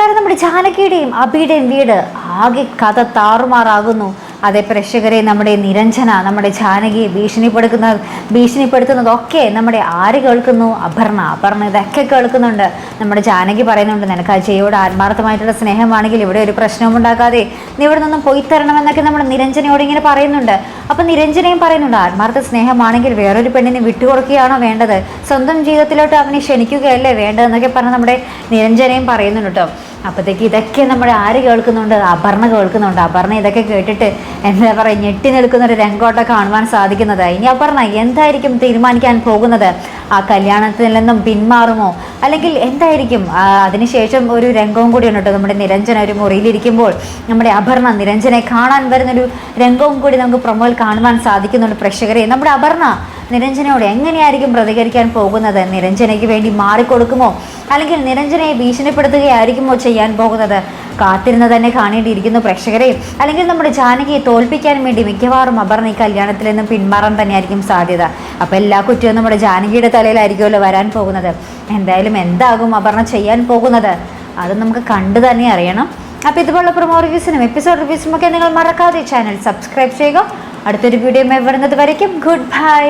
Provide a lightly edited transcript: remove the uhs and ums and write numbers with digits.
പ്രകാരം നമ്മുടെ ജാനകിയുടെയും അഭിയുടെയും വീട് ആകെ കഥ താറുമാറാകുന്നു. അതേ പ്രേക്ഷകരെ, നമ്മുടെ നിരഞ്ജന നമ്മുടെ ജാനകിയെ ഭീഷണിപ്പെടുത്തുന്നതൊക്കെ നമ്മുടെ ആര് കേൾക്കുന്നു? അപർണ ഇതൊക്കെ കേൾക്കുന്നുണ്ട്. നമ്മുടെ ജാനകി പറയുന്നുണ്ട്, നിനക്ക് അജയോട് ആത്മാർത്ഥമായിട്ടുള്ള സ്നേഹമാണെങ്കിൽ ഇവിടെ ഒരു പ്രശ്നവും ഉണ്ടാക്കാതെ നീ ഇവിടെ നിന്നും പോയി തരണമെന്നൊക്കെ നമ്മുടെ നിരഞ്ജനയോട് ഇങ്ങനെ പറയുന്നുണ്ട്. അപ്പം നിരഞ്ജനയും പറയുന്നുണ്ട്, ആത്മാർത്ഥ സ്നേഹമാണെങ്കിൽ വേറൊരു പെണ്ണിനെ വിട്ടുകൊടുക്കുകയാണോ വേണ്ടത്? സ്വന്തം ജീവിതത്തിലോട്ട് അവനെ ക്ഷണിക്കുകയല്ലേ വേണ്ടതെന്നൊക്കെ പറഞ്ഞ് നമ്മുടെ നിരഞ്ജനയും പറയുന്നുണ്ട് കേട്ടോ. അപ്പോഴത്തേക്ക് ഇതൊക്കെ നമ്മുടെ ആര് കേൾക്കുന്നുണ്ട്? അപർണ കേൾക്കുന്നുണ്ട്. അപർണ ഇതൊക്കെ കേട്ടിട്ട് എന്താ പറയുക, ഞെട്ടി നിൽക്കുന്ന ഒരു രംഗോട്ടം കാണുവാൻ സാധിക്കുന്നത്. ഇനി അപർണ എന്തായിരിക്കും തീരുമാനിക്കാൻ പോകുന്നത്? ആ കല്യാണത്തിൽ നിന്നും പിന്മാറുമോ, അല്ലെങ്കിൽ എന്തായിരിക്കും? അതിനുശേഷം ഒരു രംഗവും കൂടിയുണ്ട് കേട്ടോ. നമ്മുടെ നിരഞ്ജന ഒരു മുറിയിലിരിക്കുമ്പോൾ നമ്മുടെ അപർണ നിരഞ്ജനെ കാണാൻ വരുന്നൊരു രംഗവും കൂടി നമുക്ക് പ്രൊമോയിൽ കാണുവാൻ സാധിക്കുന്നുണ്ട് പ്രേക്ഷകരെ. നമ്മുടെ അപർണ നിരഞ്ജനയോട് എങ്ങനെയായിരിക്കും പ്രതികരിക്കാൻ പോകുന്നത്? നിരഞ്ജനയ്ക്ക് വേണ്ടി മാറിക്കൊടുക്കുമോ, അല്ലെങ്കിൽ നിരഞ്ജനയെ ഭീഷണിപ്പെടുത്തുകയായിരിക്കുമോ ചെയ്യാൻ പോകുന്നത്? കാത്തിരുന്ന് തന്നെ കാണേണ്ടിയിരിക്കുന്നു പ്രേക്ഷകരെ. അല്ലെങ്കിൽ നമ്മുടെ ജാനകിയെ തോൽപ്പിക്കാൻ വേണ്ടി മിക്കവാറും അപർണ ഈ കല്യാണത്തിൽ നിന്നും പിന്മാറാൻ തന്നെയായിരിക്കും സാധ്യത. അപ്പോൾ എല്ലാ കുറ്റവും നമ്മുടെ ജാനകിയുടെ തലയിലായിരിക്കുമല്ലോ വരാൻ പോകുന്നത്. എന്തായാലും എന്താകും അപർണ ചെയ്യാൻ പോകുന്നത്? അത് നമുക്ക് കണ്ടു തന്നെ അറിയണം. അപ്പോൾ ഇതുപോലുള്ള പ്രൊമോ റിവ്യൂസിനും എപ്പിസോഡ് റിവ്യൂസിനും ഒക്കെ നിങ്ങൾ മറക്കാതെ ചാനൽ സബ്സ്ക്രൈബ് ചെയ്യുക. അടുത്തൊരു വീഡിയോ വരുന്നത് വരയ്ക്കും ഗുഡ് ബൈ.